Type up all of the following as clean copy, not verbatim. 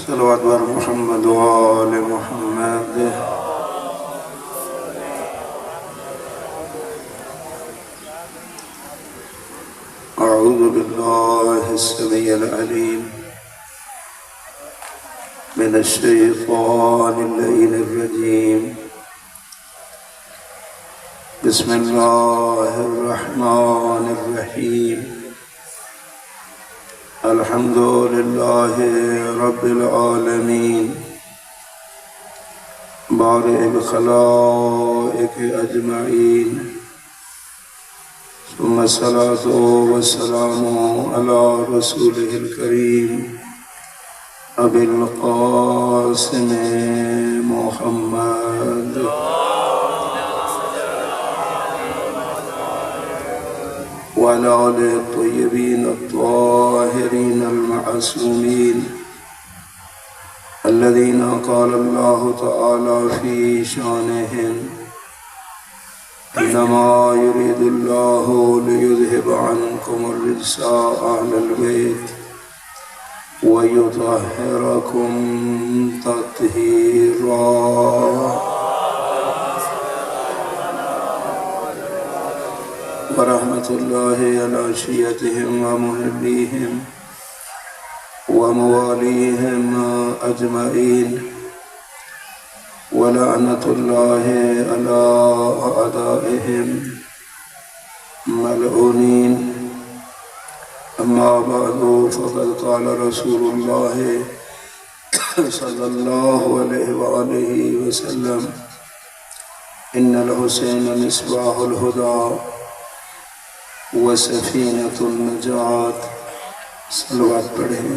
صلوات بر محمد وآل محمد. أعوذ بالله السميع العليم من الشيطان اللعين الرجيم. بسم الله الرحمن الرحيم. الحمد لله رب العالمين بارئ الخلائق أجمعين، ثم الصلاة والسلام على رسوله الكريم أبي القاسم محمد وعلى آله الطيبين الطاهرين المعصومين الذين قال الله تعالى في شانهم: إنما يريد الله ليذهب عنكم الرجس أهل البيت ويطهركم تطهيرا. ورحمة الله على شيعتهم ومحبيهم ومواليهم أجمعين، ولعنة الله على أعدائهم ملعونين. أما بعد، فقد قال رسول الله صلى الله عليه وآله وسلم: إن الحسين مصباح الهدى وسفینۃ النجات. صلوات پڑھیں.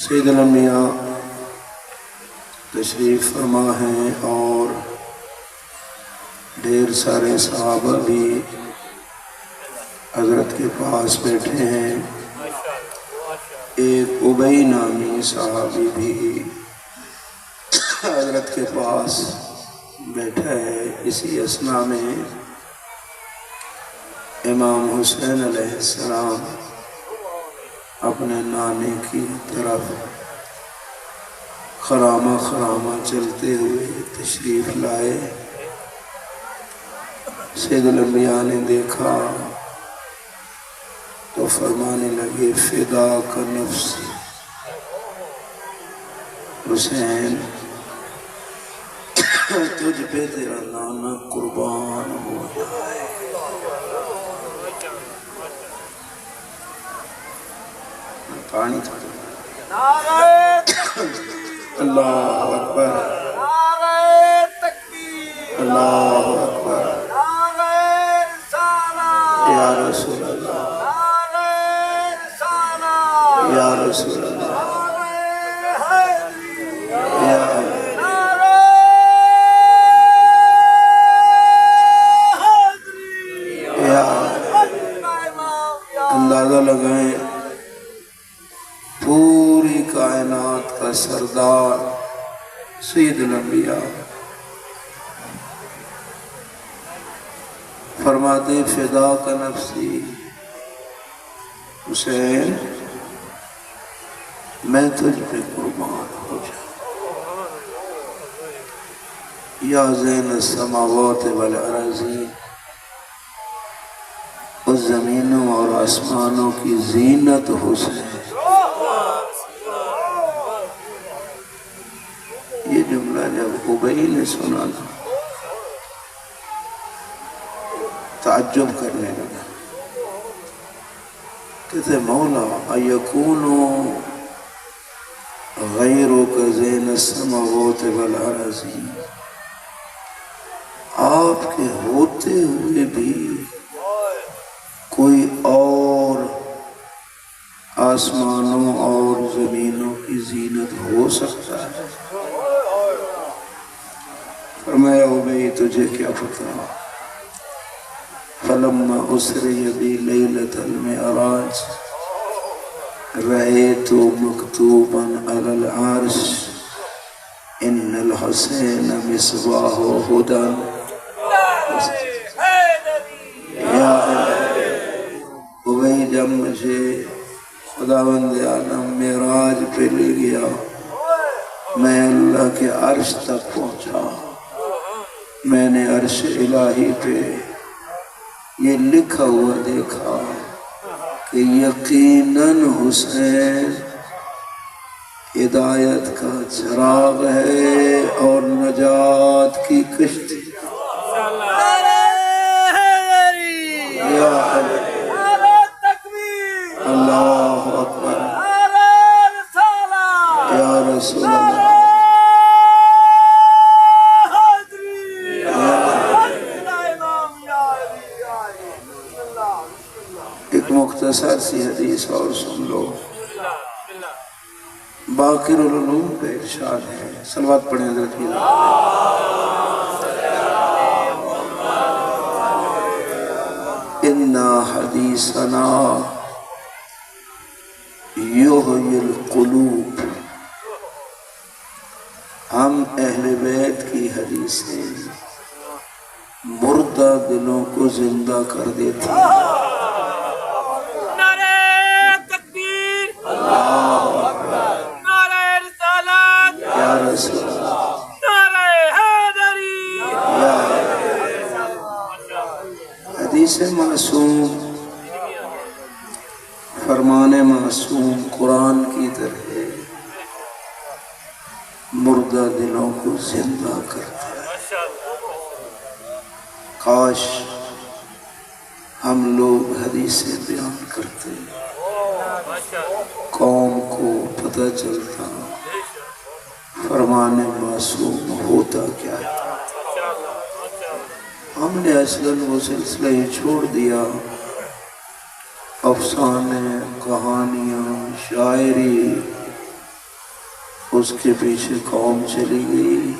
سید الانبیاء تشریف فرما ہیں اور ڈھیر سارے صحابہ بھی حضرت کے پاس بیٹھے ہیں. ایک ابی نامی صحابی بھی حضرت کے پاس بیٹھا ہے. اسی اثناء میں امام حسین علیہ السلام اپنے نانے کی طرف خرامہ خرامہ چلتے ہوئے تشریف لائے. سید الانبیاء نے دیکھا تو فرمانے لگے: فداک نفسی حسین، تجھ پہ تیرا نانا قربان ہو جائے. پانی تھا. اللہ اکبر، اللہ اکبر. یا رسول اللہ، یا رسول اللہ، یا اندازہ لگائیں پوری کائنات کا سردار سید الانبیاء فرماتے: فداک نفسی حسین، میں تجھ پہ قربان ہو جاؤں. یا زین السماوات والارضین، اس زمینوں اور آسمانوں کی زینت حسین. یہ جملہ جب ابی نے سنا نا، تعجب کرنے لگا. کہتے: مولا ایکون غیرک زین السماوات والارضین، آپ کے ہوتے ہوئے بھی کوئی اور آسمانوں اور زمینوں کی زینت ہو سکتا ہے؟ فرمایا: ابی تجھے کیا پتہ؟ فلما اسری بی لیلۃ المعراج رأیت مکتوبا علی العرش ان الحسین مصباح ہدی خداوند عالم معراج پہ لے گیا، میں اللہ کے عرش تک پہنچا، میں نے عرش الہی پہ یہ لکھا ہوا دیکھا کہ یقیناً حسین ہدایت کا چراغ ہے اور نجات کی کشتی۔ یا اللہ اکبر، یا رسول اللہ۔ ایک مختصر سی حدیث اور سن لو، باقر العلوم پہ ارشاد ہے، صلوات پڑھیں حضرت کی۔ اِنَّا حَدِيثَنَا یحیی القلوب، ہم اہل بیت کی حدیثیں مردہ دلوں کو زندہ کر دیتی ہیں۔ نعرہ تکبیر، اللہ اکبر، نعرہ رسالت، یا رسول اللہ، نعرہ حیدری۔ حدیث معصوم، فرمان معصوم قرآن کی طرح مردہ دلوں کو زندہ کرتا ہے۔ کاش ہم لوگ حدیثیں بیان کرتے، قوم کو پتہ چلتا فرمان معصوم ہوتا کیا ہے۔ ہم نے اصلاً وہ سلسلہ ہی چھوڑ دیا، افسانے، کہانیاں، شاعری، اس کے پیچھے قوم چلی گئی،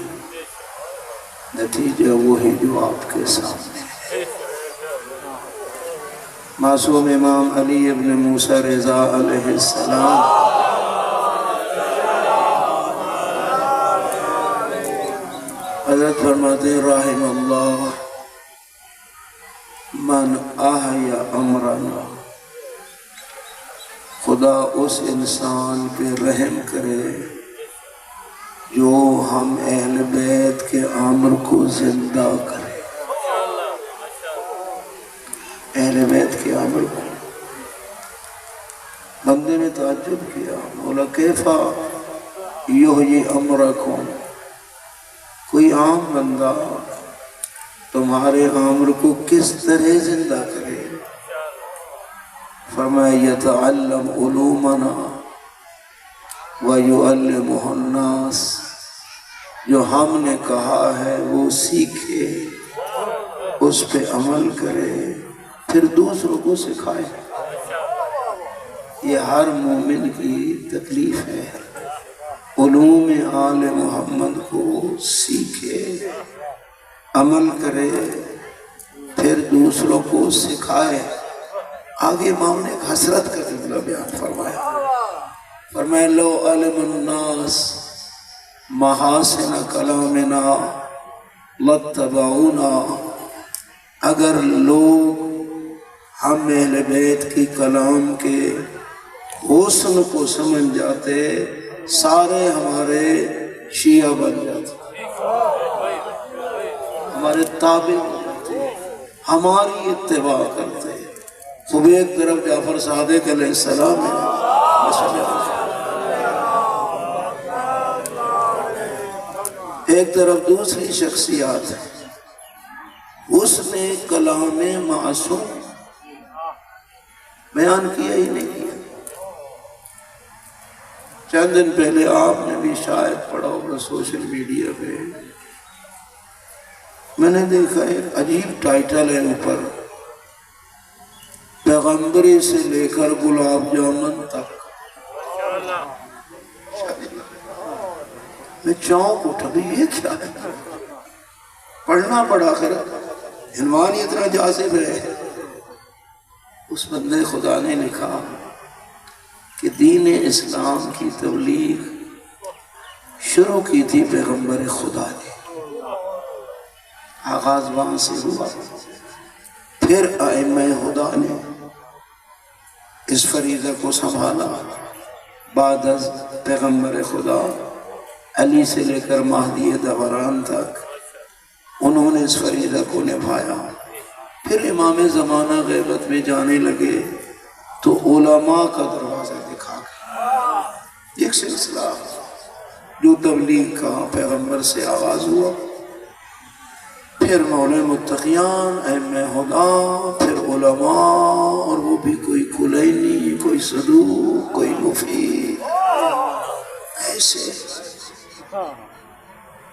نتیجہ وہی جو آپ کے سامنے ہے۔ معصوم امام علی ابن موسیٰ رضا علیہ السلام حضرت فرماتے رحم اللہ من احیا امرنا، خدا اس انسان پہ رحم کرے جو ہم اہل بیت کے امر کو زندہ کرے، اہل بیت کے امر کو۔ بندے نے تعجب کیا، بولا کیفا یحیی امرکم، کوئی عام بندہ تمہارے امر کو کس طرح زندہ کرے؟ فرمایا یتعلم علومنا وَيُعَلِّمُهُ النَّاسِ، جو ہم نے کہا ہے وہ سیکھے، اس پہ عمل کرے، پھر دوسروں کو سکھائے۔ یہ ہر مومن کی تکلیف ہے، علوم آل محمد کو سیکھے، عمل کرے، پھر دوسروں کو سکھائے۔ آگے امام نے ایک حسرت کا جملہ بیان فرمایا، فرمایا لو علم الناس محاسن کلامنا لاتبعونا، اگر لوگ ہم اہل بیت کی کلام کے حسن کو سمجھ جاتے، سارے ہمارے شیعہ بن جاتے، ہمارے تابع بنتے، ہماری اتباع کرتے۔ خوب ایک طرف جعفر صادق علیہ السلام ہے، ایک طرف دوسری شخصیات ہے، اس نے کلام معصوم بیان کیا ہی نہیں کیا۔ چند دن پہلے آپ نے بھی شاید پڑھا ہوگا سوشل میڈیا پہ، میں نے دیکھا ایک عجیب ٹائٹل ہے اوپر، پیغمبری سے لے کر گلاب جامن تک۔ میں چونک اٹھا، یہ کیا ہے؟ پڑھنا پڑا، کر عنوان ہی اتنا جاذب ہے۔ اس بندے خدا نے لکھا کہ دین اسلام کی تبلیغ شروع کی تھی پیغمبر خدا نے، آغاز وہاں سے ہوا، پھر ائمہ خدا نے اس فریضہ کو سنبھالا، بعد از پیغمبر خدا علی سے لے کر مہدی دوران تک انہوں نے اس فریضہ کو نبھایا۔ پھر امام زمانہ غیبت میں جانے لگے تو علماء کا دروازہ دکھا گیا، ایک سلسلہ جو تبلیغ کا پیغمبر سے آغاز ہوا، پھر مولوی متقیان، ائمہ خدا، پھر علماء، اور وہ بھی کوئی کلینی، کوئی صدوق، کوئی مفید، ایسے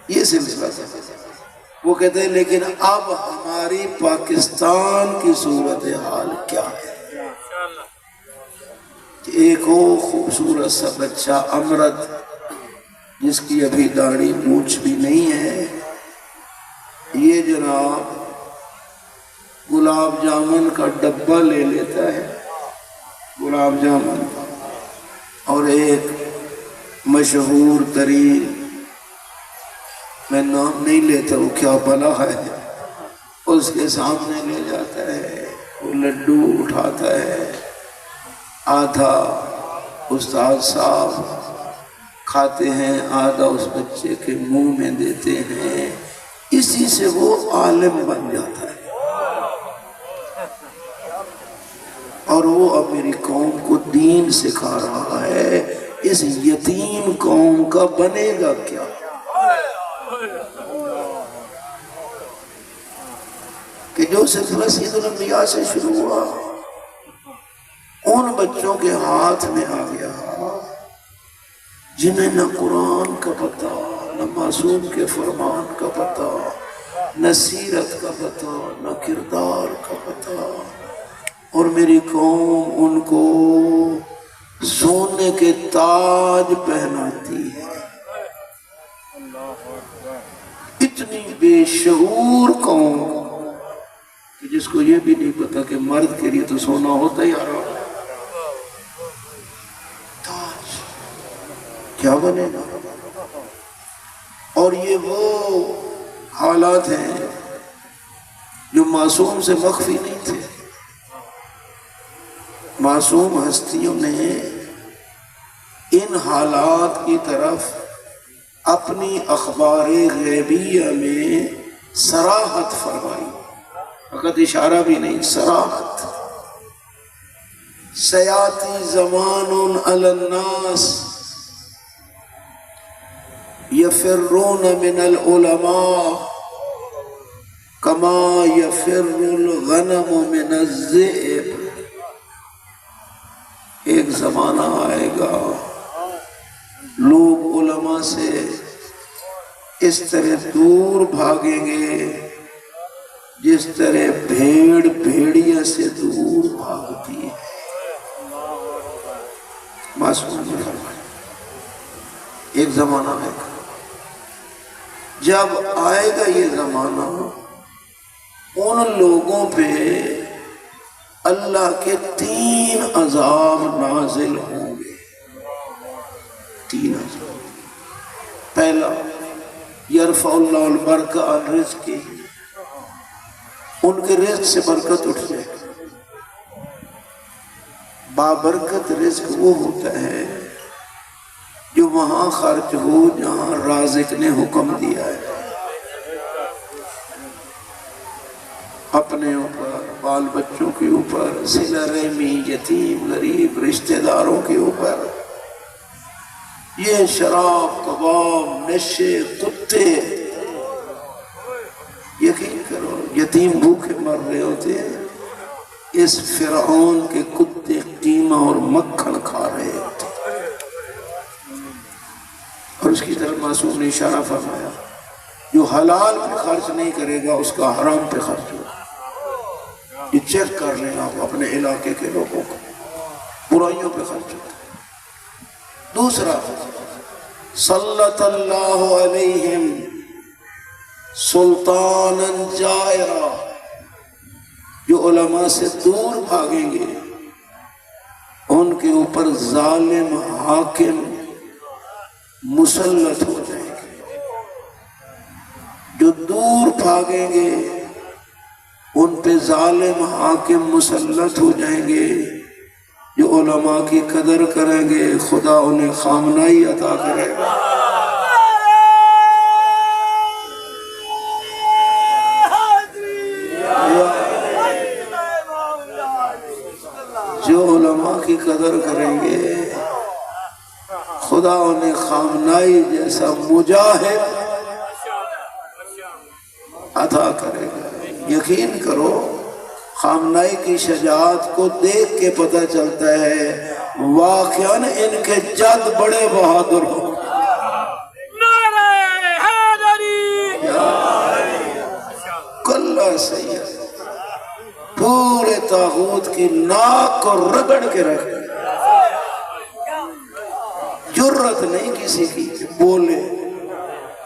یہ سلسلہ تھا۔ وہ کہتے ہیں لیکن اب ہماری پاکستان کی صورتحال کیا ہے؟ ایک ہو خوبصورت سا بچہ امرت، جس کی ابھی داڑھی مونچھ بھی نہیں ہے، یہ جناب گلاب جامن کا ڈبہ لے لیتا ہے، گلاب جامن، اور ایک مشہور ترین، میں نام نہیں لیتا وہ کیا بلا ہے، اس کے سامنے لے جاتا ہے، وہ لڈو اٹھاتا ہے، آدھا استاد صاحب کھاتے ہیں، آدھا اس بچے کے منہ میں دیتے ہیں، اسی سے وہ عالم بن جاتا ہے، اور وہ اب میری قوم کو دین سکھا رہا ہے۔ اس یتیم قوم کا بنے گا کیا؟ کہ جو سلسلہ سید الانبیاء سے شروع ہوا ان بچوں کے ہاتھ میں آ گیا جنہیں نہ قرآن کا پتہ، نہ معصوم کے فرمان کا پتہ، نہ سیرت کا پتہ، نہ کردار کا پتہ، اور میری قوم ان کو سونے کے تاج پہناتی ہے۔ اتنی بے شعور قوم کہ جس کو یہ بھی نہیں پتا کہ مرد کے لیے تو سونا ہوتا ہی آرہا، تاج کیا بنے گا؟ اور یہ وہ حالات ہیں جو معصوم سے مخفی نہیں تھے۔ معصوم ہستیوں نے ان حالات کی طرف اپنی اخبار غیبیہ میں صراحت فرمائی، فقط اشارہ بھی نہیں، صراحت۔ سیاتی زمان علی الناس یفرون من العلماء کما یفر الغنم من الذئب۔ ایک زمانہ آئے گا لوگ علماء سے اس طرح دور بھاگیں گے جس طرح بھیڑ بھیڑیا سے دور بھاگتی ہے۔ معصوم نے فرمایا ایک زمانہ آئے گا، جب آئے گا یہ زمانہ ان لوگوں پہ اللہ کے 3 عذاب نازل ہوں گے۔ 3 عذاب۔ پہلا، یرفع اللہ البرکہ عن رزق، ان کے رزق سے برکت اٹھ جائے۔ بابرکت رزق وہ ہوتا ہے جو وہاں خرچ ہو جہاں رازق نے حکم دیا ہے، اپنے اوپر، بال بچوں کے اوپر، صلہ رحمی، یتیم غریب رشتہ داروں کے اوپر۔ یہ شراب، کباب، نشے، کتے، یقین کرو یتیم بھوکے مر رہے ہوتے ہیں، اس فرعون کے کتے قیمہ اور مکھن کھا رہے ہوتے ہیں۔ اور اس کی طرف معصوم نے اشارہ فرمایا، جو حلال پہ خرچ نہیں کرے گا اس کا حرام پہ خرچ ہوگا۔ یہ چیک کر لیں آپ اپنے علاقے کے لوگوں کو، برائیوں پہ خرچ ہوتا ہے۔ دوسرا، سلط اللہ علیہم سلطانا جائرا، جو علماء سے دور بھاگیں گے ان کے اوپر ظالم حاکم مسلط ہو جائیں گے۔ جو دور بھاگیں گے ان پہ ظالم حاکم مسلط ہو جائیں گے، جو علماء کی قدر کریں گے خدا انہیں خامنائی عطا کرے گا۔ جو علماء کی قدر کریں گے خدا انہیں خامنائی جیسا مجاہد عطا کرے گا۔ یقین کرو خامنائی کی شجاعت کو دیکھ کے پتہ چلتا ہے واقعاً ان کے جد بڑے بہادر ہوں۔ نعرہ حیدری! کلہ سید پورے طاغوت کی ناک کو رگڑ کے رکھ جرت نہیں کسی کی بولے۔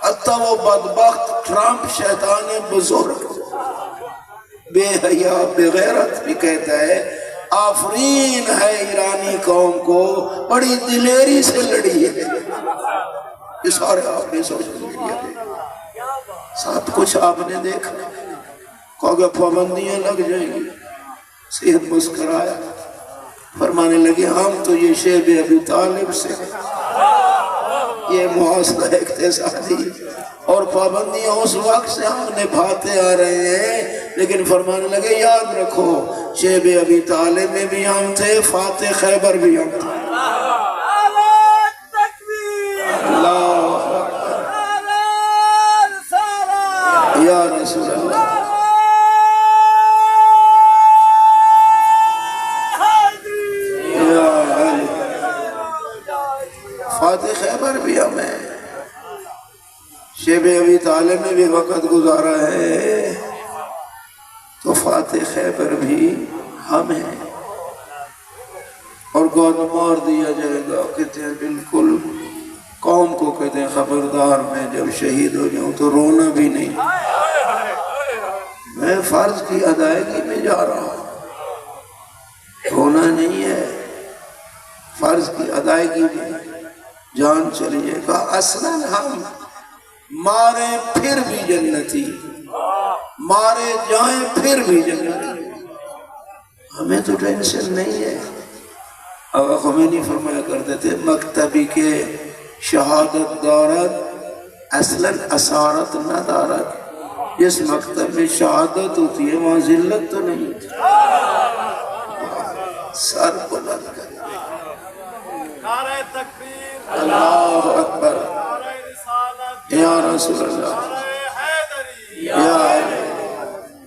حتیٰ وہ بدبخت ٹرمپ شیطان بزرگ بے حیا بے غیرت بھی کہتا ہے آفرین ہے ایرانی قوم کو بڑی دلیری سے لڑی ہے۔ یہ سارے آپ نے سوشل میڈیا پہ ساتھ کچھ آپ نے دیکھا کہ پابندیاں لگ جائیں گی۔ سید مسکرایا فرمانے لگے ہم تو یہ شیب ابی طالب سے یہ محاصرہ اقتصادی اور پابندیاں اس وقت سے ہم نبھاتے آ رہے ہیں، لیکن فرمانے لگے یاد رکھو شیب ابی طالب میں بھی ہم تھے، فاتح خیبر بھی ہم تھے۔ اللہ یا رسول اللہ فاتح خیبر بھی ہم ہیں، شیب ابی طالب میں بھی وقت گزارا ہے تو فاتح خیبر بھی ہم ہیں۔ اور گودا مار دیا جائے گا کہتے ہیں بالکل قوم کو کہتے ہیں خبردار میں جب شہید ہو جاؤں تو رونا بھی نہیں، میں فرض کی ادائیگی میں جا رہا ہوں، رونا نہیں ہے، فرض کی ادائیگی میں جان چلیے گا۔ اصلاً ہم مارے پھر بھی جنتی، مارے جائیں پھر بھی جنتی، ہمیں تو ٹینشن نہیں ہے۔ آقا خمینی فرمایا کرتے تھے مکتبی کے شہادت دارت اصلاً اسارت نہ دارت، جس مکتب میں شہادت ہوتی ہے وہاں ذلت تو نہیں ہوتی۔ سر بلند کر نعرہ تکبیر! اللہ اکبر یا رسول اللہ یا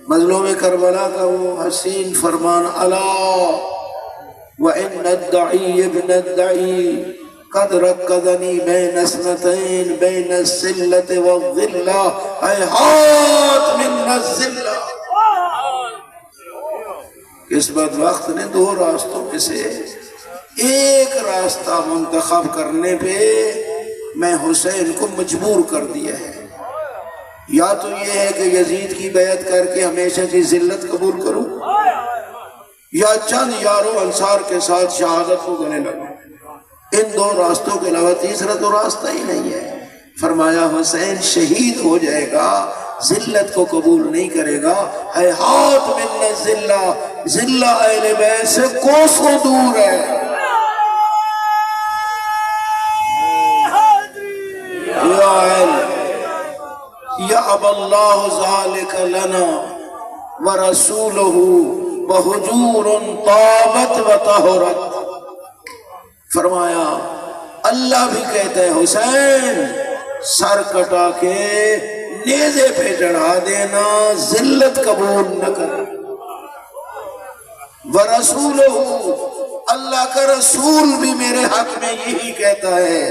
مظلوم کربلا کا وہ حسین فرمان الا وَإِنَّ الدَّعِيَّ ابْنَ الدَّعِيِّ قَدْ رَكَّضَنِي بَيْنَ اثْنَتَيْنِ بَيْنَ السِّلَّةِ وَالظِّلَّةِ هَيْهَاتَ مِنَ الظِّلَّةِ۔ اس بدبخت نے دو راستوں میں سے ایک راستہ منتخب کرنے پہ میں حسین کو مجبور کر دیا ہے، یا تو یہ ہے کہ یزید کی بیعت کر کے ہمیشہ کی ذلت قبول کروں، یا چند یاروں انصار کے ساتھ شہادت کو گلے لگوں۔ ان دو راستوں کے علاوہ تیسرا تو راستہ ہی نہیں ہے۔ فرمایا حسین شہید ہو جائے گا، ذلت کو قبول نہیں کرے گا۔ ہیہات من الذلہ، ذلہ اہل بیت سے کوسوں دور ہے۔ یَأْبَى اللَّهُ ذَلِكَ لَنَا وَرَسُولُهُ وَحُجُورٌ طَابَتْ وَطَهُرَتْ۔ فرمایا اللہ بھی کہتا ہے حسین سر کٹا کے نیزے پہ چڑھا دینا، ذلت قبول نہ کرنا۔ وَرَسُولُهُ، اللہ کا رسول بھی میرے حق میں یہی کہتا ہے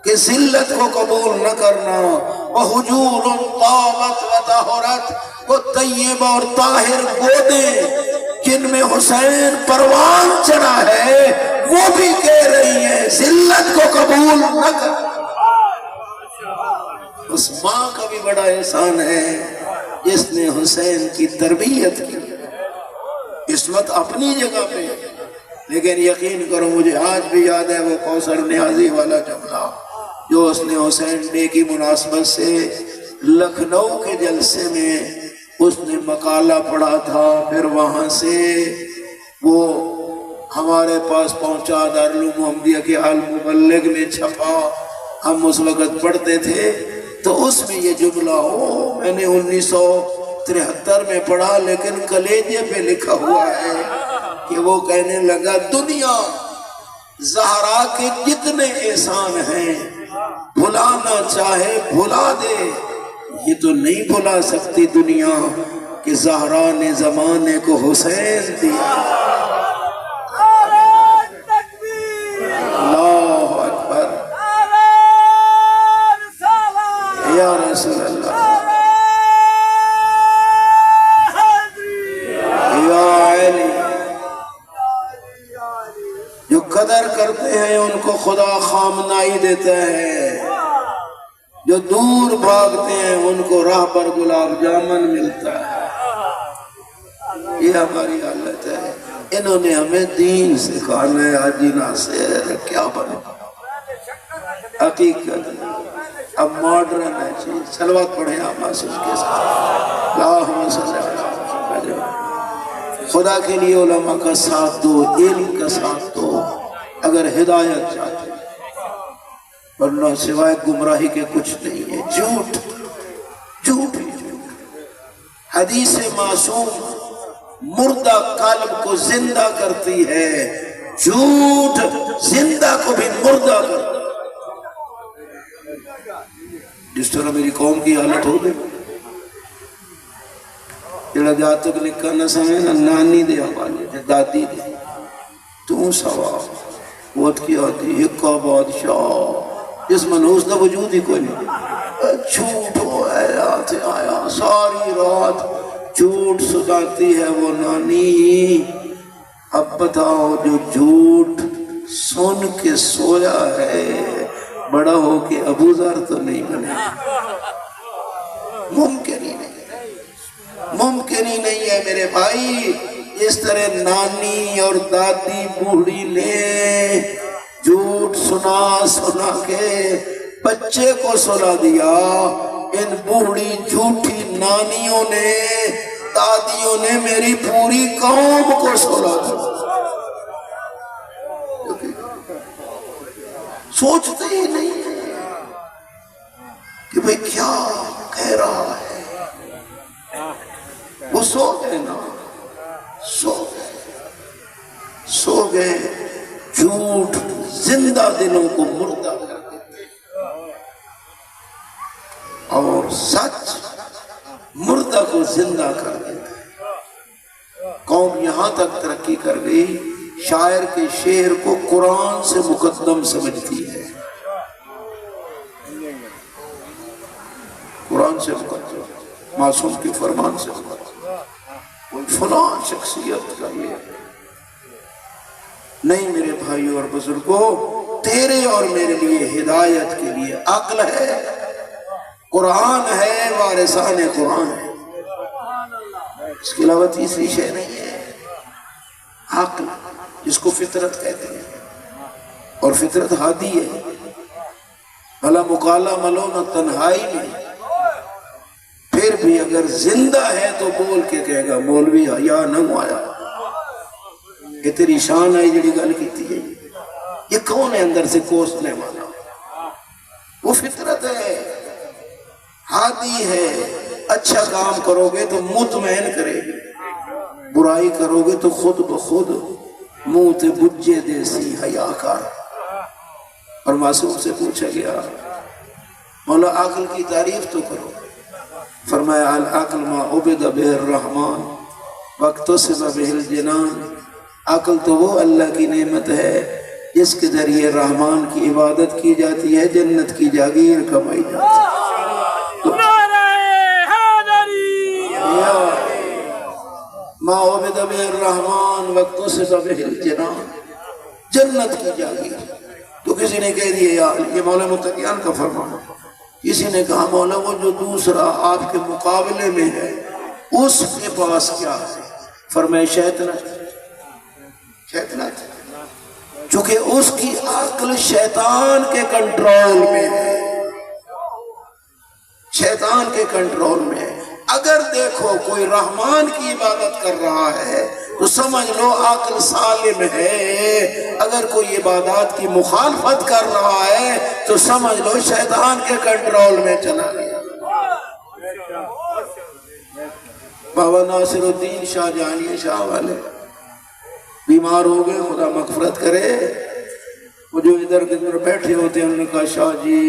کہ ذلت کو قبول نہ کرنا۔ وَحُجُورٌ طَابَتْ وَطَهُرَتْ، وہ طیب اور طاہر گودیں جن میں حسین پروان چڑھا ہے وہ بھی کہہ رہی ہیں ذلت کو قبول نہ کرنا۔ اس ماں کا بھی بڑا احسان ہے جس نے حسین کی تربیت کی۔ عصمت اپنی جگہ پہ، لیکن یقین کرو مجھے آج بھی یاد ہے وہ کوثر نیازی والا جملہ جو اس نے حسین ڈے کی مناسبت سے لکھنؤ کے جلسے میں اس نے مقالہ پڑھا تھا، پھر وہاں سے وہ ہمارے پاس پہنچا، دارالعلوم محمدیہ کے المبلغ میں چھپا، ہم اس وقت پڑھتے تھے تو اس میں یہ جملہ میں نے 1973 میں پڑھا، لیکن کلیجے پہ لکھا ہوا ہے کہ وہ کہنے لگا دنیا زہرا کے جتنے احسان ہیں بھلانا چاہے بھلا دے، یہ تو نہیں بھلا سکتی دنیا کہ زہرا نے زمانے کو حسین دیا۔ اللہ اکبر، یا رسول اللہ، یا علی۔ جو قدر کرتے ہیں ان کو خدا خامنائی دیتا ہے، جو دور بھاگتے ہیں ان کو راہ پر گلاب جامن ملتا ہے۔ یہ ہماری حالت ہے۔ انہوں نے ہمیں دین سکھانا ہے، حاجی ناصر کیا بنے حقیقت اب ماڈرن ہے چیز۔ صلوات پڑھیں آپ معصوم کے ساتھ، اللہم صلی اللہ علیہ وسلم۔ خدا کے لیے علماء کا ساتھ دو، علم کا ساتھ دو اگر ہدایت چاہتے ہیں، ورنہ سوائے گمراہی کے کچھ نہیں ہے۔ جھوٹ جھوٹ ہی جھوٹ۔ حدیث معصوم مردہ قلب کو زندہ کرتی ہے، جھوٹ زندہ کو بھی مردہ کرتا ہے۔ جس طرح میری قوم کی حالت ہو گئی، جڑا جاتک لکھا نہ سمجھے نہ نانی دے حوالے دے دادی دے، تو ثواب وقت کی آتی حقہ بادشاہ جس منحوس دا وجود ہی کوئی نہیں۔ جھوٹ ہو آیا ساری رات جھوٹ سناتی ہے وہ نانی۔ اب بتاؤ جو جھوٹ سن کے سویا ہے بڑا ہو کے ابو ذر تو نہیں بنے، ممکن ہی نہیں، ممکن ہی نہیں ہے میرے بھائی۔ اس طرح نانی اور دادی بوڑھی نے جھوٹ سنا سنا کے بچے کو سلا دیا، ان بوڑھی جھوٹی نانیوں نے دادیوں نے میری پوری قوم کو سلا دیا۔ سوچتے ہی نہیں کہ بھئی کیا کہہ رہا ہے۔ وہ سو گئے نا، سو گئے۔ جھوٹ زندہ دلوں کو مردہ کر دیتے اور سچ مردہ کو زندہ کر دیتے۔ قوم یہاں تک ترقی کر گئی، شاعر کے شعر کو قرآن سے مقدم سمجھتی ہے، قرآن سے مقدم، معصوم کے فرمان سے مقدم۔ کوئی فلاں شخصیت کا یہ نہیں۔ میرے بھائیوں اور بزرگوں، تیرے اور میرے لیے ہدایت کے لیے عقل ہے، قرآن ہے، وارثان قرآن ہے، اس کے علاوہ تیسری شے نہیں ہے۔ عقل جس کو فطرت کہتے ہیں، اور فطرت ہادی ہے، بھلا مکالا ملو نہ تنہائی میں، پھر بھی اگر زندہ ہے تو بول کے کہے گا مولوی حیا نہ آیا، کہ تیری شان ہے جڑی گل کیتی ہے، یہ کون ہے اندر سے کوسنے والا؟ وہ فطرت ہے، ہادی ہے۔ اچھا کام کرو گے تو مطمئن کرے گی، برائی کرو گے تو خود بخود منہ تے بجے دیسی حیا کر۔ اور معصوم سے پوچھا گیا مولا عقل کی تعریف تو کرو، فرمایا العقل ما عبد بہ الرحمن واکتسب بہ الجنان۔ عقل تو وہ اللہ کی نعمت ہے جس کے ذریعے رحمان کی عبادت کی جاتی ہے، جنت کی جاگیر کمائی جاتی ہے۔ ما عبد بہ الرحمن واکتسب بہ الجنان، جنت کی جاگیر۔ تو کسی نے کہہ دیا یار یہ مولا متقیان کا فرمان، کسی نے کہا مولا وہ جو دوسرا آپ کے مقابلے میں ہے اس کے پاس کیا ہے؟ فرمائے شیطنت، شیطنت، چونکہ اس کی عقل شیطان کے کنٹرول میں ہے، شیطان کے کنٹرول میں ہے۔ اگر دیکھو کوئی رحمان کی عبادت کر رہا ہے تو سمجھ لو عقل سالم ہے، اگر کوئی عبادات کی مخالفت کر رہا ہے تو سمجھ لو شیطان کے کنٹرول میں چلا گیا۔ بابا ناصر الدین شاہ جہانی شاہ والے بیمار ہو گئے، خدا مغفرت کرے، وہ جو ادھر کدھر بیٹھے ہوتے ہیں انہوں نے کہا شاہ جی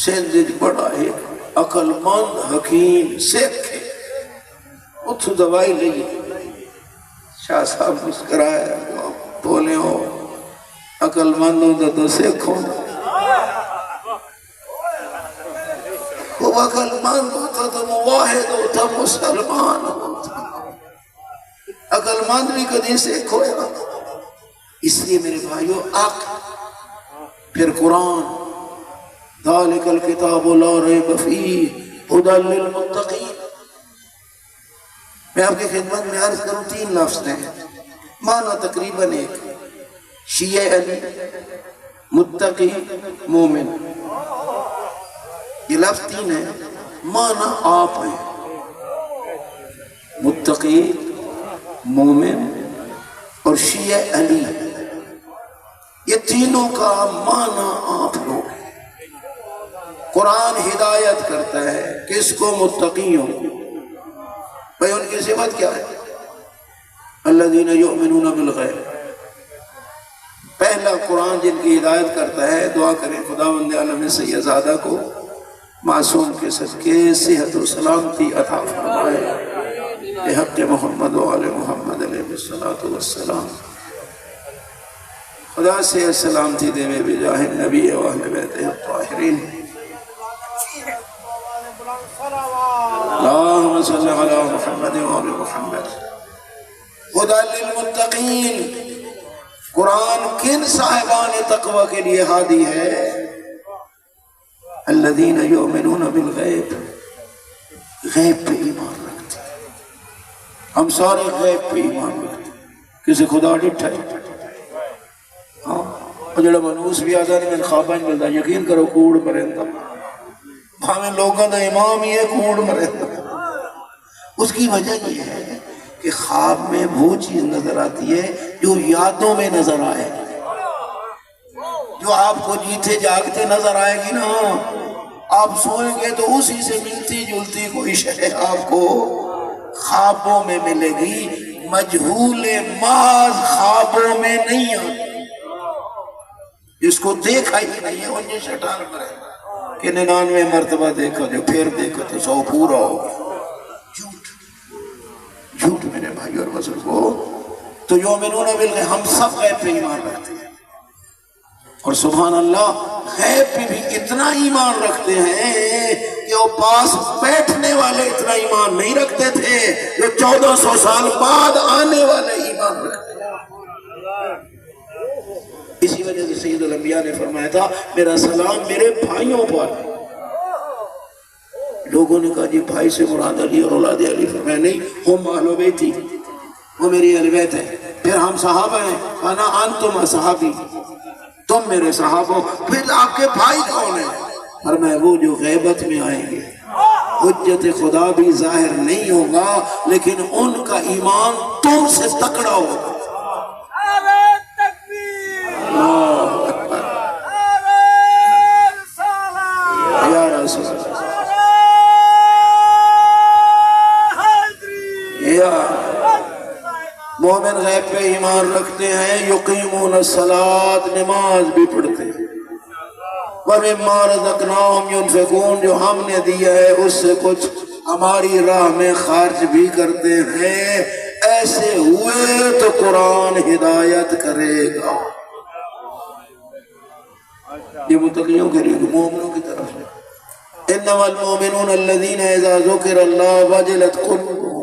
سندھ بڑا ایک عقل مند حکیم سکھ ہے، اتھو دوائی لئی۔ شاہ صاحب مسکرائے، بولے ہو عقل مند ہوں تو سکھ ہوں، وہ عقل مند ہوتا تو مواحد ہوتا، مسلمان ہوتا، عقل مند بھی کدھی سکھ ہویا۔ اس لیے میرے بھائیو عقل، پھر قرآن، ذالک الکتاب لا ریب فیہ ھدی للمتقین۔ میں آپ کی خدمت میں عرض کروں 3 لفظ ہیں، معنی تقریباً ایک، شیعہ علی، متقی، مومن، یہ لفظ 3 ہیں، معنی آپ ہیں، متقی، مومن اور شیعہ علی، یہ تینوں کا معنی آپ لوگ ہیں۔ قرآن ہدایت کرتا ہے کس کو؟ متقیوں کو۔ بھئی ان کی صفت کیا ہے؟ الذین یؤمنون بالغیب۔ پہلا قرآن جن کی ہدایت کرتا ہے، دعا کریں خداوند عالم سیدزادہ کو معصوم کے صدقے صحت و سلامتی عطا فرمائے، بحق محمد و آل محمد علیہ الصلاۃ والسلام۔ خدا سے سلامتی دے میں بجاہ النبی و اہل بیتہ الطاہرین۔ اللہم صلی علی محمد و آل محمد۔ خدا للمتقین، قرآن کن صاحبان تقوی کے لیے ہادی ہے؟ الذین یؤمنون بالغیب، غیب پہ ایمان رکھتے ہیں۔ ہم سارے غیب پہ ایمان رکھتے ہیں، کسی خدا ڈٹھا ہے ہاں، اور جڑا منوس بھی آدھا نہیں میں خوابہ نہیں ملتا، یقین کرو کوڑ مرندہ، ہمیں لوگوں دا امام ہی ہے کوڑ مرندہ۔ اس کی وجہ یہ ہے کہ خواب میں وہ چیز نظر آتی ہے جو یادوں میں نظر آئے، جو آپ کو جیتے جاگتے نظر آئے گی نا، آپ سوئیں گے تو اسی سے ملتی جلتی کوئی شے آپ کو خوابوں میں ملے گی۔ مجہول محض خوابوں میں نہیں آتی، جس کو دیکھا ہی نہیں ہے انہیں شیطان کرے کہ 99 مرتبہ دیکھا جو پھر دیکھا تو 100 پورا ہو گیا۔ جھوٹ میرے بھائی اور بزرگوں۔ تو یؤمنون بالغیب، ہم سب غیب پہ ایمان رکھتے ہیں، اور سبحان اللہ غیب پہ بھی اتنا ایمان رکھتے ہیں کہ وہ پاس بیٹھنے والے اتنا ایمان نہیں رکھتے تھے جو 1400 سال بعد آنے والے ایمان رکھتے ہیں۔ اسی وجہ سے سید الانبیاء نے فرمایا تھا میرا سلام میرے بھائیوں پر۔ لوگوں نے کہا جی بھائی سے مراد علی اور اولاد علی، فرمایا نہیں، ہم اہل بیتی، وہ میری اہل بیت ہے۔ پھر ہم صحابہ ہیں، انا انتم صحابی، تم میرے صحابہ۔ پھر آپ کے بھائی کون ہیں؟ فرمایا وہ جو غیبت میں آئیں گے، حجت خدا بھی ظاہر نہیں ہوگا لیکن ان کا ایمان تم سے تکڑا ہوگا۔ اللہ اکبر، یا رسول اللہ، مومن غیب پہ ایمان رکھتے ہیں، یقیمون الصلاۃ، نماز بھی پڑھتے ہیں، وَمِمَّا رَزَقْنَاهُمْ يُنْفِقُونَ، جو ہم نے دیا ہے اس سے کچھ ہماری راہ میں خرچ بھی کرتے ہیں۔ ایسے ہوئے تو قرآن ہدایت کرے گا۔ یہ متقیوں کے لیے، مومنوں کی طرف سے، إِنَّمَا الْمُؤْمِنُونَ الَّذِينَ إِذَا ذُكِرَ اللَّهُ وَجِلَتْ قُلُوبُهُمْ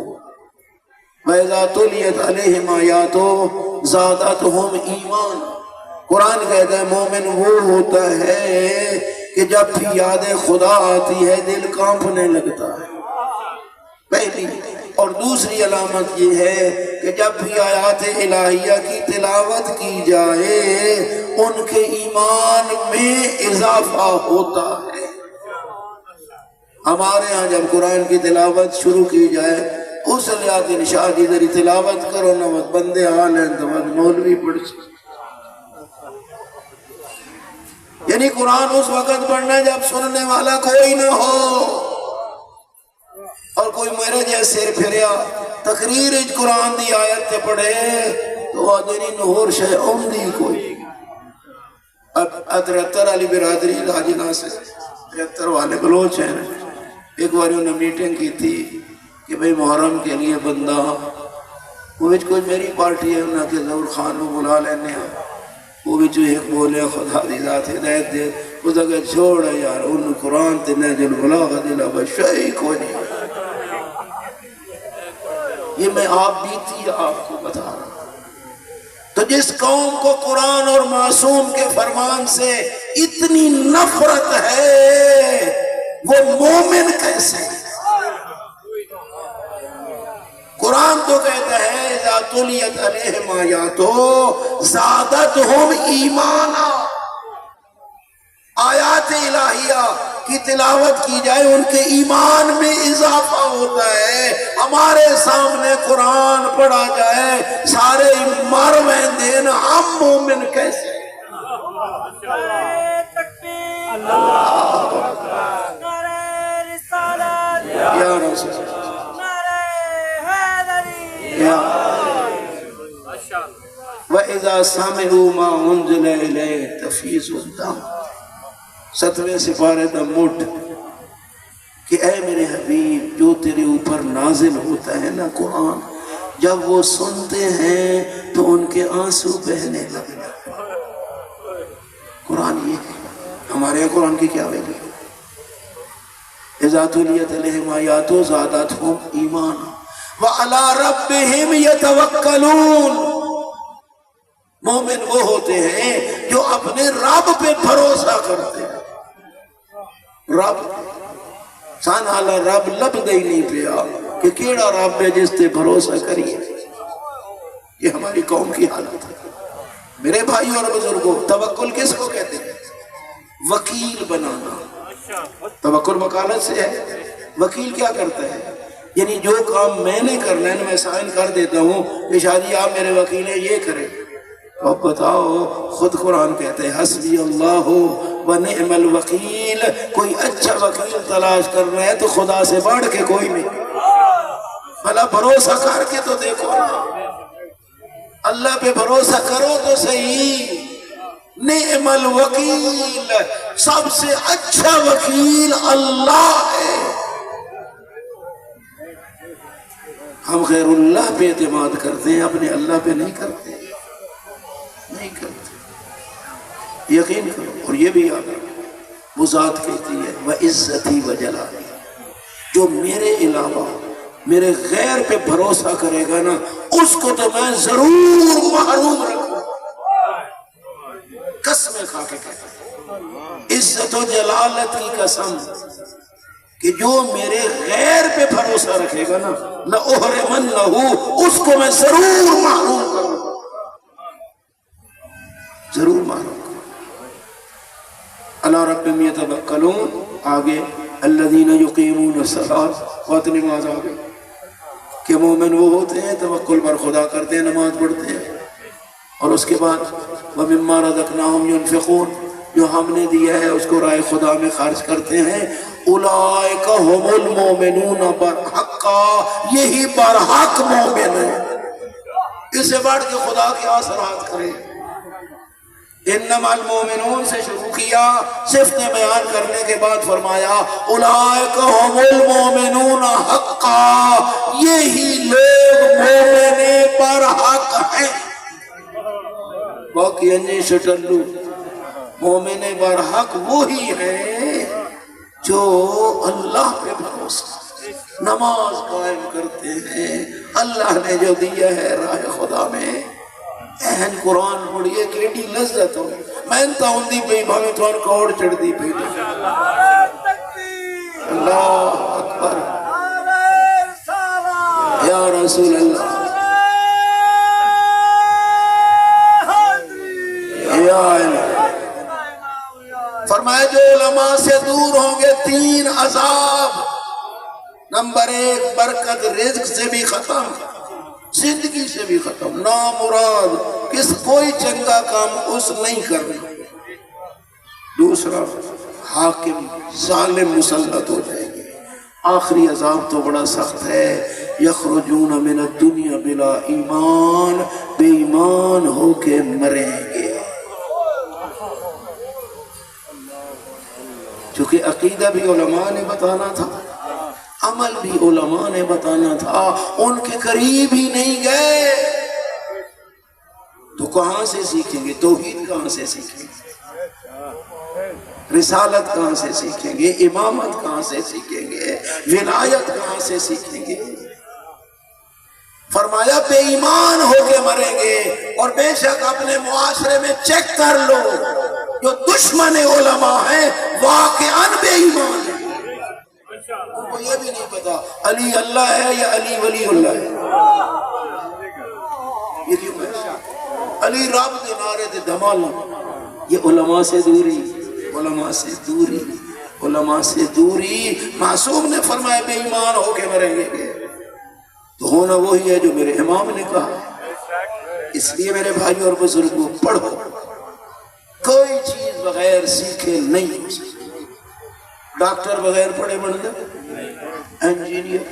وَإِذَا تُلِيَتْ عَلَيْهِمْ آيَاتُهُ زَادَتْهُمْ ایمانا۔ قرآن کہتا ہے مومن وہ ہوتا ہے کہ جب بھی یاد خدا آتی ہے دل کانپنے لگتا ہے، پہلی۔ اور دوسری علامت یہ ہے کہ جب بھی آیات الہیہ کی تلاوت کی جائے ان کے ایمان میں اضافہ ہوتا ہے۔ ہمارے ہاں جب قرآن کی تلاوت شروع کی جائے اس لیاتن شاہ کی ذری تلاوت کرو نہ بندے حال ہیں تو مولوی پڑھ سکتے، یعنی قرآن اس وقت پڑھنا ہے جب سننے والا کوئی نہ ہو، اور کوئی میرے جیسے سر پھریا تقریر قرآن دی آیت تے پڑھے تو آدھنی نہور شہ اوندی کوئی۔ اب 73 والی برادری لاجنا سے 73 والے بلوچ ہیں، ایک بار انہوں نے میٹنگ کی تھی کہ بھئی محرم کے لیے بندہ وہ بچ کوئی میری پارٹی ہے، انہوں نے ظہور خان کو بلا لینے ہیں، وہ بھی جو ایک بولے خدا دی ذات ہدایت دے، اس اگر چھوڑ یار انہوں قرآن تے نہج البلاغہ دلا بشائی کو نہیں۔ یہ میں آپ بیتی آپ کو بتا رہا ہوں۔ تو جس قوم کو قرآن اور معصوم کے فرمان سے اتنی نفرت ہے وہ مومن کیسے ہے؟ قرآن تو کہتا ہے اذا تلیت علیہم آیاتہ زادتہم ایمانا، آیات الہیہ کی تلاوت کی جائے ان کے ایمان میں اضافہ ہوتا ہے۔ ہمارے سامنے قرآن پڑھا جائے سارے مر ویندین، ہم مومن کیسے؟ یا رسول وَإِذَا سَمِعُوا مَا أُنزِلَ إِلَيْهِ تَفِيضُ الدَّمْعُ، 7ویں سپارے دا مڈ کہ اے میرے حبیب جو تیرے اوپر نازل ہوتا ہے نا قرآن، جب وہ سنتے ہیں تو ان کے آنسو بہنے لگنے۔ قرآن یہ ہے، ہمارے یہاں قرآن کی کیا ویلی ہے؟ اذا تلیت علیہم آیاتہ زادتہم ایمانا وعلی ربہم یتوکلون۔ مومن وہ ہوتے ہیں جو اپنے رب پہ بھروسہ کرتے ہیں۔ رب سان حالا رب لب دے ہی نہیں پیا کہ کیڑا رب ہے جس تے بھروسہ کریے۔ یہ ہماری قوم کی حالت ہے۔ میرے بھائیوں اور بزرگوں، توکل کس کو کہتے ہیں؟ وکیل بنانا۔ توکل وکالت سے ہے۔ وکیل کیا کرتا ہے؟ یعنی جو کام میں نے کرنا ہے میں سائن کر دیتا ہوں کہ شادی آپ میرے وکیل ہیں یہ کریں۔ اب بتاؤ، خود قرآن کہتے ہیں حسبی اللہ و نعم الوکیل، کوئی اچھا وکیل تلاش کر رہے ہیں تو خدا سے بڑھ کے کوئی نہیں۔ بھلا بھروسہ کر کے تو دیکھو نا، اللہ پہ بھروسہ کرو تو صحیح۔ نعم الوکیل، سب سے اچھا وکیل اللہ ہے۔ ہم غیر اللہ پہ اعتماد کرتے ہیں، اپنے اللہ پہ نہیں کرتے، نہیں کرتے۔ یقین کرو اور یہ بھی یاد رکھو، وہ ذات کہتی ہے وَعِزَّتِي وَجَلَالِي، جو میرے علاوہ میرے غیر پہ بھروسہ کرے گا نا اس کو تو میں ضرور محروم رکھوں۔ قسمیں کھا کے کہتا ہے، عزت و جلالت کی قسم کہ جو میرے غیر پہ بھروسہ رکھے گا نا لَأُحْرِمَنَّهُ، اس کو میں ضرور محروم کروں، ضرور محروم کروں۔ عَلَىٰ رَبِّهِمْ يَتَوَكَّلُونَ، آگے الَّذِينَ يُقِيمُونَ الصَّلَاةَ، بہت نماز آگے کہ مومن وہ ہوتے ہیں توکل پر خدا کرتے ہیں، نماز پڑھتے ہیں، اور اس کے بعد وَمِمَّا رَزَقْنَاهُمْ يُنْفِقُونَ، جو ہم نے دیا ہے اس کو راہ خدا میں خرچ کرتے ہیں۔ اولئک هم المؤمنون برحقا، یہی برحق مومن ہے۔ اس سے بڑھ کے خدا کی آسرات کرے۔ انما المؤمنون سے شروع کیا، صفتیں بیان کرنے کے بعد فرمایا اولئک هم المؤمنون حقا، یہی لوگ مومن برحق ہیں۔ باقی انجی شٹلو، مومن برحق وہی ہے جو اللہ پہ بھروسہ، نماز قائم کرتے ہیں، اللہ نے جو دیا ہے راہ خدا میں۔ اہن قرآن پڑھئے کیڑی لذت ہو، محنت ہوندی پئی بھاویں تو کوڑ چڑھ دی پئی۔ اللہ اکبر، یا رسول اللہ، یا اللہ۔ فرمایا جو علماء سے دور ہوں گے 3 عذاب نمبر 1 برکت رزق سے بھی ختم، زندگی سے بھی ختم، نامراد کوئی چنگا کام اس نہیں کرنا۔ دوسرا حاکم ظالم مسلط ہو جائیں گے۔ آخری عذاب تو بڑا سخت ہے، یخرجون من الدنیا بلا ایمان، بے ایمان ہو کے مریں گے۔ چونکہ عقیدہ بھی علماء نے بتانا تھا، عمل بھی علماء نے بتانا تھا، ان کے قریب ہی نہیں گئے تو کہاں سے سیکھیں گے؟ توحید کہاں سے سیکھیں گے؟ رسالت کہاں سے سیکھیں گے؟ امامت کہاں سے سیکھیں گے؟ ولایت کہاں سے سیکھیں گے؟ فرمایا بے ایمان ہو کے مریں گے۔ اور بے شک اپنے معاشرے میں چیک کر لو، جو دشمن علماء ہیں واقعاً بے ایمان ہیں، ان کو یہ بھی نہیں پتا علی اللہ ہے یا علی ولی اللہ ہے۔ یہ کیوں ہے؟ علی رب دے نعرے دے دھمالا، یہ علماء سے دوری، علماء سے دوری، علماء سے دوری۔ معصوم نے فرمایا بے ایمان ہو کے مریں گے، تو ہونا وہی ہے جو میرے امام نے کہا۔ اس لیے میرے بھائیوں اور بزرگوں، پڑھو، کوئی چیز بغیر سیکھے نہیں ہو سکتی۔ ڈاکٹر بغیر پڑھے بن گئے، انجینئر،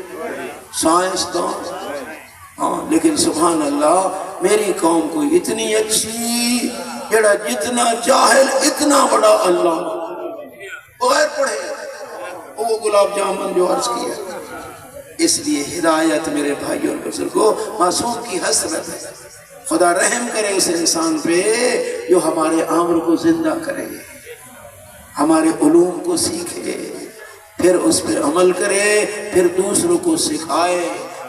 سائنسدان، ہاں، لیکن سبحان اللہ میری قوم کو اتنی اچھی، جڑا جتنا جاہل اتنا بڑا اللہ، بغیر پڑھے، وہ گلاب جامن جو عرض کیا۔ اس لیے ہدایت میرے بھائیوں اور بزرگوں معصوم کی حسرت ہے۔ خدا رحم کرے اس انسان پہ جو ہمارے امر کو زندہ کرے، ہمارے علوم کو سیکھے، پھر اس پہ عمل کرے، پھر دوسروں کو سکھائے۔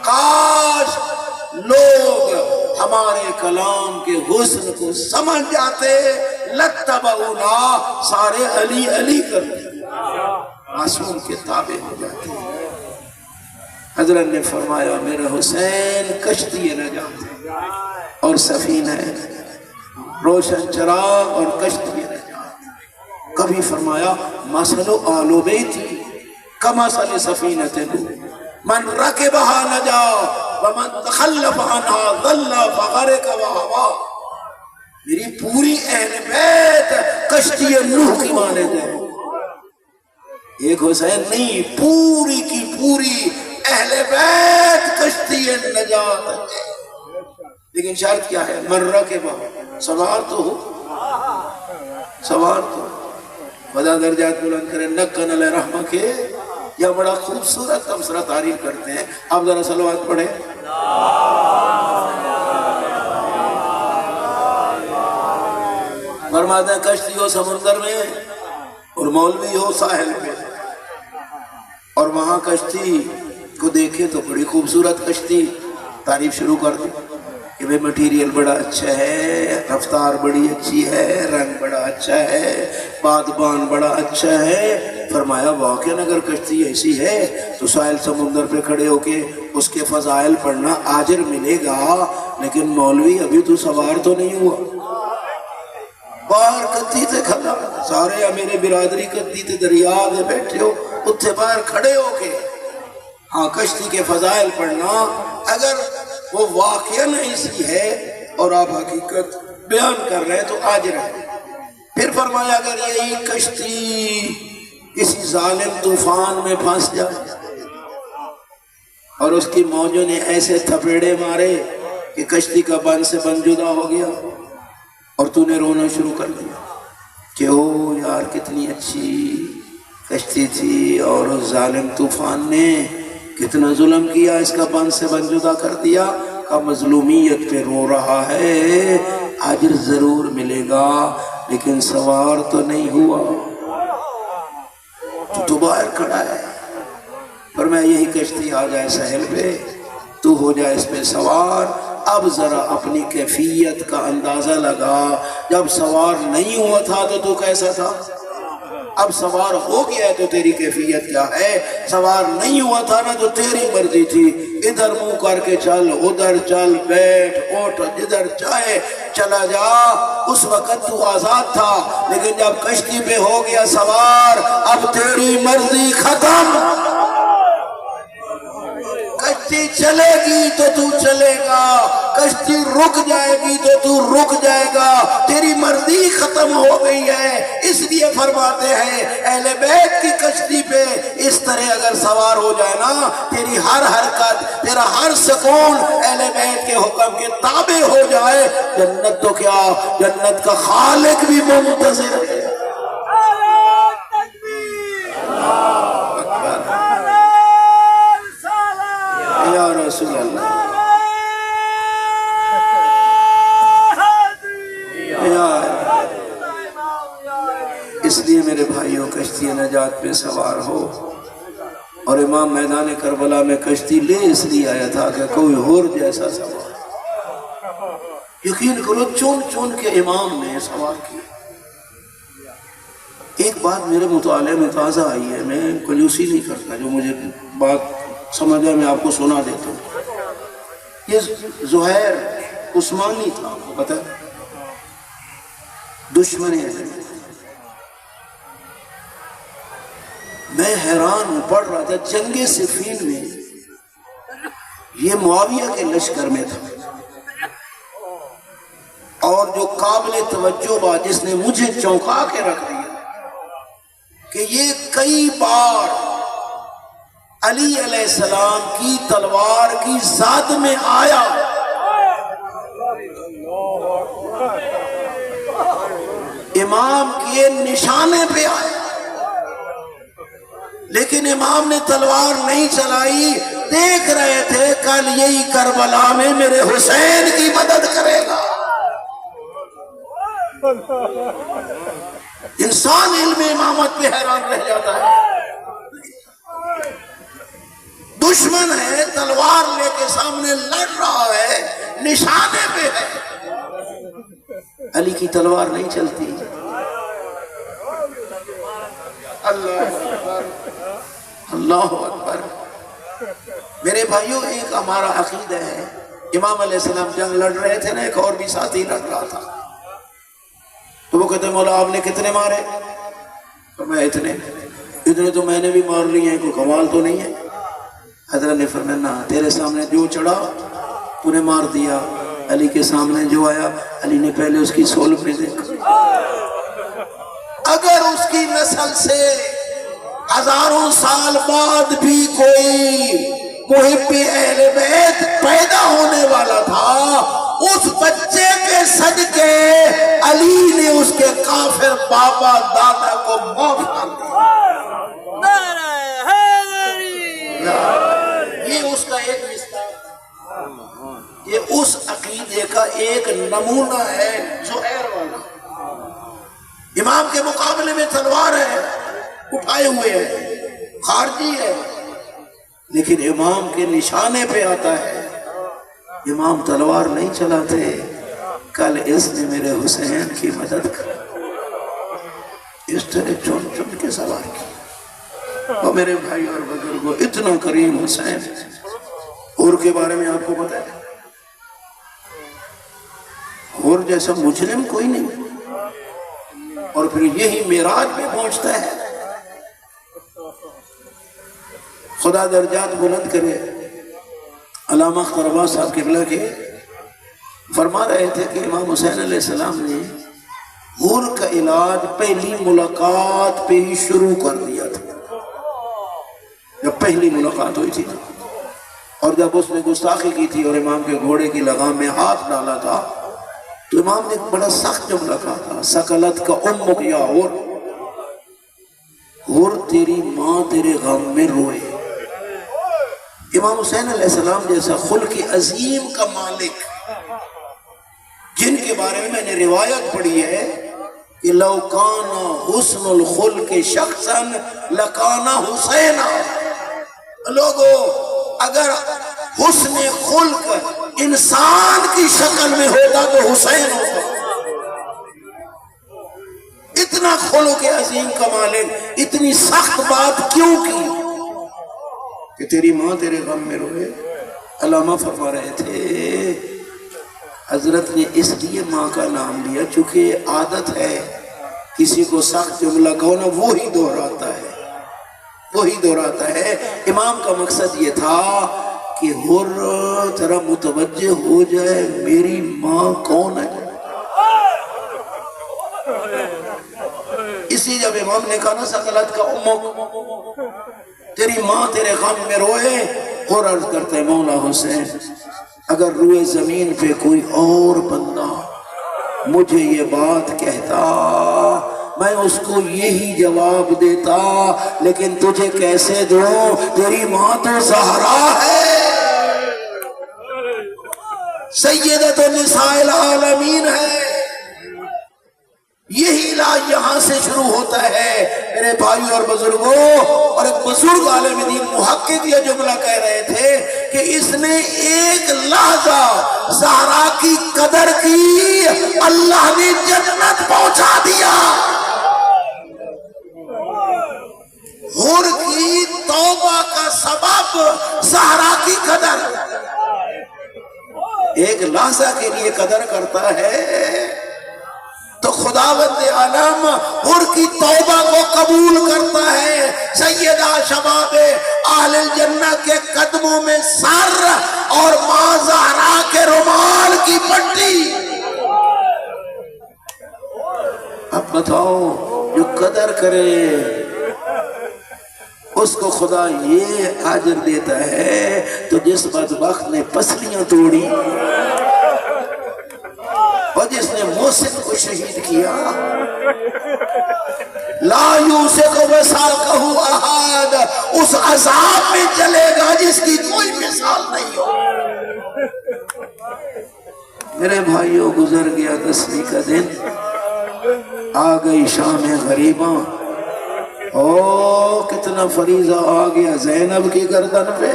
کاش لوگ ہمارے کلام کے حسن کو سمجھ جاتے، لتبعونا، سارے علی علی کرتے، معصوم کے تابع ہو جاتے۔ حضرت نے فرمایا میرا حسین کشتی نجات اور سفینہ روشن چراغ اور کشتی نجات۔ کبھی فرمایا مثل آل بیتی کمثل سفینۃ من رکبها نجا ومن تخلف عنها ضل فغرق وهوى۔ میری پوری اہل بیت کشتی نوح کی مانند ہے۔ ایک حسین نہیں، پوری کی پوری اہل بیت کشتی نجات ہے۔ لیکن شرط کیا ہے؟ من رکبها، سوار تو ہو، سوار تو۔ خدا درجات بلند کرے، نکن علیہ رحمہ کے یا بڑا خوبصورت تبصرہ تعریف کرتے ہیں۔ آپ ذرا صلوات پڑھیں۔ فرماتے ہیں کشتی ہو سمندر میں اور مولوی ہو ساحل پہ، اور وہاں کشتی کو دیکھے تو بڑی خوبصورت کشتی، تعریف شروع کر دیں کہ بھئی مٹیریل بڑا اچھا ہے، رفتار بڑی اچھی ہے، رنگ بڑا اچھا ہے، بادبان بڑا اچھا ہے۔ فرمایا واقعاً اگر کشتی ایسی ہے تو ساحل سمندر پہ کھڑے ہو کے اس کے فضائل پڑھنا آجر ملے گا، لیکن مولوی ابھی تو سوار تو نہیں ہوا، باہر کدی تے کھڑا، سارے میرے برادری کدی تے دریا دے بیٹھے ہو، اتھے باہر کھڑے ہو کے ہاں کشتی کے فضائل پڑھنا، اگر وہ واقعاً ایسی ہے اور آپ حقیقت بیان کر رہے ہیں تو آجر ہے۔ پھر فرمایا اگر یہی کشتی کسی ظالم طوفان میں پھنس جائے اور اس کی موجوں نے ایسے تھپیڑے مارے کہ کشتی کا بن سے بن جدا ہو گیا اور تو نے رونا شروع کر دیا کہ او یار کتنی اچھی کشتی تھی اور اس ظالم طوفان نے کتنا ظلم کیا، اس کا بن سے بن جدا کر دیا، کا مظلومیت پہ رو رہا ہے، اجر ضرور ملے گا لیکن سوار تو نہیں ہوا، تو باہر کھڑا ہے۔ پر میں یہی کشتی آ جائے ساحل پہ، تو ہو جائے اس پہ سوار۔ اب ذرا اپنی کیفیت کا اندازہ لگا، جب سوار نہیں ہوا تھا تو کیسا تھا؟ اب سوار ہو گیا ہے تو تیری کیفیت کیا ہے؟ سوار نہیں ہوا تھا نا تو تیری مرضی تھی، ادھر منہ کر کے چل، ادھر چل، بیٹھ اٹھ، جدھر چاہے چلا جا۔ اس وقت تو آزاد تھا، لیکن جب کشتی پہ ہو گیا سوار، اب تیری مرضی ختم۔ کشتی چلے گی تو تو چلے گا، کشتی رک جائے گی تو تو رک جائے گا، تیری مرضی ختم ہو گئی ہے۔ اس لیے فرماتے ہیں اہل بیت کی کشتی پہ اس طرح اگر سوار ہو جائے نا، تیری ہر حرکت، تیرا ہر سکون اہل بیت کے حکم کے تابع ہو جائے، جنت تو کیا، جنت کا خالق بھی منتظر ہے۔ یا رسول اللہ، اس لیے میرے بھائیوں کشتی نجات پہ سوار ہو۔ اور امام میدان کربلا میں کشتی لے اس لیے آیا تھا کہ کوئی اور جیسا سوار، یقین کرو چون چون کے امام نے سوار کیا۔ ایک بات میرے مطالعے میں تازہ آئی ہے، میں کنجوسی نہیں کرتا، جو مجھے بات سمجھا میں آپ کو سنا دیتا ہوں۔ یہ زہیر عثمانی تھا، آپ کو پتہ ہے، دشمن ہے۔ میں حیران ہوں، پڑھ رہا تھا جنگ صفین میں یہ معاویہ کے لشکر میں تھا، اور جو قابل توجہ بات جس نے مجھے چونکا کے رکھ دیا کہ یہ کئی بار علی علیہ السلام کی تلوار کی زاد میں آیا، امام کے نشانے پہ آیا، لیکن امام نے تلوار نہیں چلائی، دیکھ رہے تھے کل یہی کربلا میں میرے حسین کی مدد کرے گا۔ انسان علم امامت پہ حیران رہ جاتا ہے۔ دشمن ہے، تلوار لے کے سامنے لڑ رہا ہے، نشانے پہ ہے، علی کی تلوار نہیں چلتی۔ اللہ اکبر۔ میرے بھائیوں، ایک ہمارا عقیدہ ہے، امام علیہ السلام جنگ لڑ رہے تھے نا، ایک اور بھی ساتھی لڑ رہا تھا، تو وہ کہتے ہیں مولا آپ نے کتنے مارے؟ تو میں اتنے تو میں نے بھی مار لی ہیں، کوئی کمال تو نہیں ہے۔ حضرت نے فرمایا نہ، تیرے سامنے جو چڑھا تو نے مار دیا، علی کے سامنے جو آیا علی نے پہلے اس کی سول پہ دیکھا۔ اگر اس کی نسل سے ہزاروں سال بعد بھی کوئی محب اہل بیت پیدا ہونے والا تھا، اس بچے کے صدقے علی نے اس کے کافر بابا دادا کو معاف کر دیا۔ یہ اس کا ایک مصداق، یہ اس عقیدے کا ایک نمونہ ہے زہیر والا۔ امام کے مقابلے میں تلوار ہے، اٹھائے ہوئے ہے، خارجی ہے، لیکن امام کے نشانے پہ آتا ہے، امام تلوار نہیں چلاتے، کل اس نے میرے حسین کی مدد کی، اس طرح چن چن کے سوار کی۔ اور میرے بھائی اور بزرگوں، اتنا کریم حسین، اور کے بارے میں آپ کو پتہ ہے، اور جیسا مجرم کوئی نہیں، اور پھر یہی معراج میں پہنچتا ہے۔ خدا درجات بلند کرے۔ علامہ اختر عباس صاحب قبلہ کے فرما رہے تھے کہ امام حسین علیہ السلام نے غور کا علاج پہلی ملاقات پہ ہی شروع کر دیا تھا، جب پہلی ملاقات ہوئی تھی، اور جب اس نے گستاخی کی تھی اور امام کے گھوڑے کی لگام میں ہاتھ ڈالا تھا، تو امام نے ایک بڑا سخت جملہ کہا تھا، سکلت کا امک یا اور تیری ماں تیرے غم میں روئے۔ امام حسین علیہ السلام جیسا خلق عظیم کا مالک، جن کے بارے میں نے روایت پڑھی ہے کہ لو کان حسن الخلق شخصا لکان حسینا، لوگوں اگر حسن خلق انسان کی شکل میں ہوتا تو حسین ہوتا۔ اتنا خلق عظیم کمالے، اتنی سخت بات کیوں کی کہ تیری ماں تیرے غم میں روئے؟ علامہ فرما رہے تھے حضرت نے اس لیے ماں کا نام لیا چونکہ عادت ہے کسی کو سخت جملہ کہو نا وہی دہراتا ہے۔ امام کا مقصد یہ تھا کہ حر ذرا متوجہ ہو جائے میری ماں کون ہے۔ اسی جب امام نے کہا نا سکلت کا امک، تیری ماں تیرے غم میں روئے، اور عرض کرتے مولا حسین اگر روئے زمین پہ کوئی اور بندہ مجھے یہ بات کہتا میں اس کو یہی جواب دیتا، لیکن تجھے کیسے دوں؟ تیری ماں تو زہرا ہے، سیدۃ النساء العالمین ہے۔ یہی علاج یہاں سے شروع ہوتا ہے میرے بھائیوں اور بزرگوں۔ اور ایک بزرگ عالم دین محقق یہ جملہ کہہ رہے تھے کہ اس نے ایک لحظہ زہرا کی قدر کی، اللہ نے جنت پہنچا دیا۔ حر کی توبہ کا سبب زہرا کی قدر، ایک لحظہ کے لیے قدر کرتا ہے تو خداوند عالم حر کی توبہ کو قبول کرتا ہے۔ سیدہ شباب اہل الجنہ کے قدموں میں سر اور ماں زہرا کے رومال کی پٹی۔ اب بتاؤ جو قدر کرے اس کو خدا یہ اجر دیتا ہے، تو جس بدبخت نے پسلیاں توڑی اور جس نے محسن کو شہید کیا، لا یوسق وثاقہ احد، اس عذاب میں چلے گا جس کی کوئی مثال نہیں ہو۔ میرے بھائیوں گزر گیا 10ویں کا دن، آ گئی شام غریباں، او کتنا فریضہ آ گیا زینب کی گردن پہ۔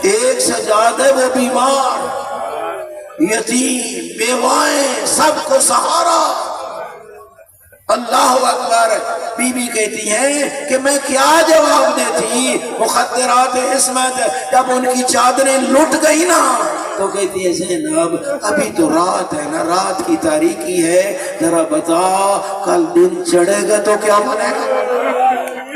ایک سجاد ہے وہ بیمار، یتیم، بیوائیں، سب کو سہارا۔ اللہ اکبر۔ بی بی کہتی ہیں کہ میں کیا جواب دیتی؟ مخدرات عصمت جب ان کی چادریں لٹ گئی نا تو کہتی ہے زینب ابھی تو رات ہے نا، رات کی تاریکی ہے، ذرا بتا کل دن چڑھے گا تو کیا بنے گا؟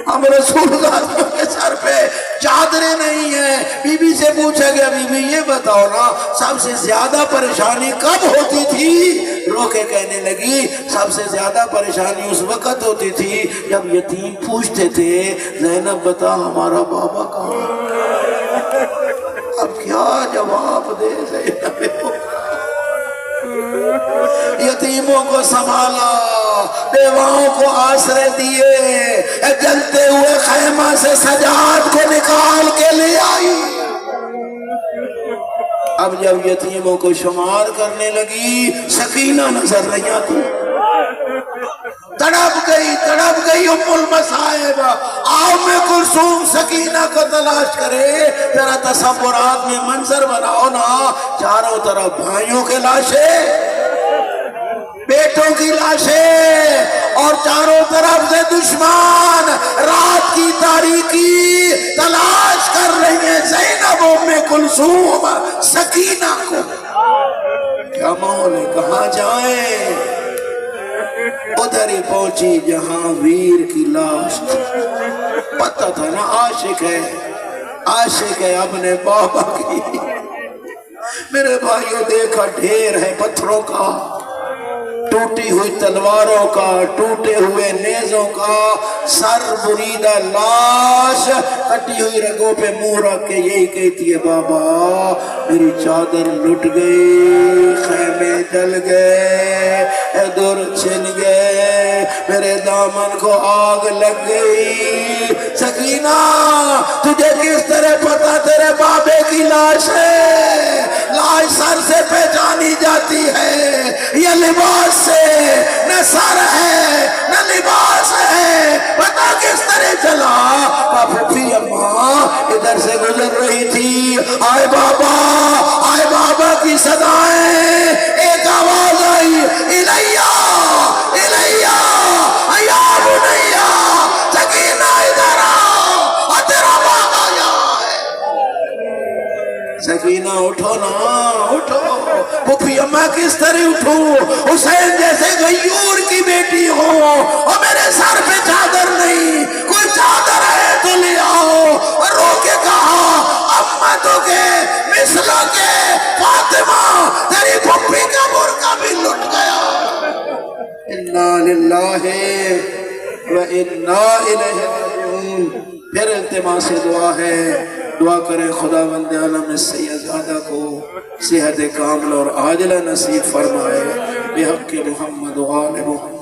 ہم رسول اللہ کے سر پہ چادریں نہیں ہیں۔ بی بی سے پوچھا گیا بی بی یہ بتاؤ نا سب سے زیادہ پریشانی کب ہوتی تھی؟ رو کے کہنے لگی سب سے زیادہ پریشانی اس وقت ہوتی تھی جب یتیم پوچھتے تھے زینب بتا ہمارا بابا کہاں؟ اب کیا جواب دے زینب؟ یتیموں کو سنبھالا، بیواؤں کو آسرے دیے، جلتے ہوئے خیمہ سے سجاد کو نکال کے لے آئی۔ اب جب یتیموں کو شمار کرنے لگی سکینہ نظر نہیں آتی، تڑپ گئی ام المصائب۔ ام کلثوم سکینہ کو تلاش کرے، ذرا تصورات میں منظر بناؤ نا، چاروں طرف بھائیوں کے لاشیں، بیٹوں کی لاشیں، اور چاروں طرف سے دشمن رات کی تاریکی تلاش کر رہی ہیں زینب ام کلثوم سکینہ کو۔ کیا ماحول ہے، کہاں جائیں؟ ادھر ہی پہنچی جہاں ویر کی لاش تھی۔ پتہ تھا نا عاشق ہے اپنے بابا کی۔ میرے بھائیوں دیکھا ڈھیر ہے پتھروں کا، ٹوٹی ہوئی تلواروں کا، ٹوٹے ہوئے نیزوں کا، سر بریدہ لاش، کٹی ہوئی رگوں پہ منہ رکھ کے یہی کہتی ہے بابا میری چادر لٹ گئی، خیمے جل گئے، دور چھن گئے، میرے دامن کو آگ لگ گئی۔ سکینہ تجھے کس طرح پتا تیرے بابے کی لاش ہے؟ لاش سر سے پہچانی جاتی ہے، یہ لباس سے نہ سر ہے نہ لباس ہے، پتا کس طرح چلا؟ پھوپھی اماں ادھر سے گزر رہی تھی، آئے بابا کی صدایں، ایک آواز آئی الہی سکینہ اٹھو نا اٹھو، پھوپھی اماں کس طرح اٹھوں؟ حسین جیسے غیور کی بیٹی ہو، اور میرے سر پہ چادر نہیں، کوئی چادر ہے تو لے آؤ۔ اور رو کے کہا امتوں کے مثلوں کے فاطمہ تیری پھوپھی کا برقع بھی لٹ گیا۔ انا للہ و انا الیہ راجعون۔ پھر التماس دعا ہے، دعا کریں خداوند عالم سید زادہ کو صحت کامل اور عاجلہ نصیب فرمائے بحق محمد و آل محمد۔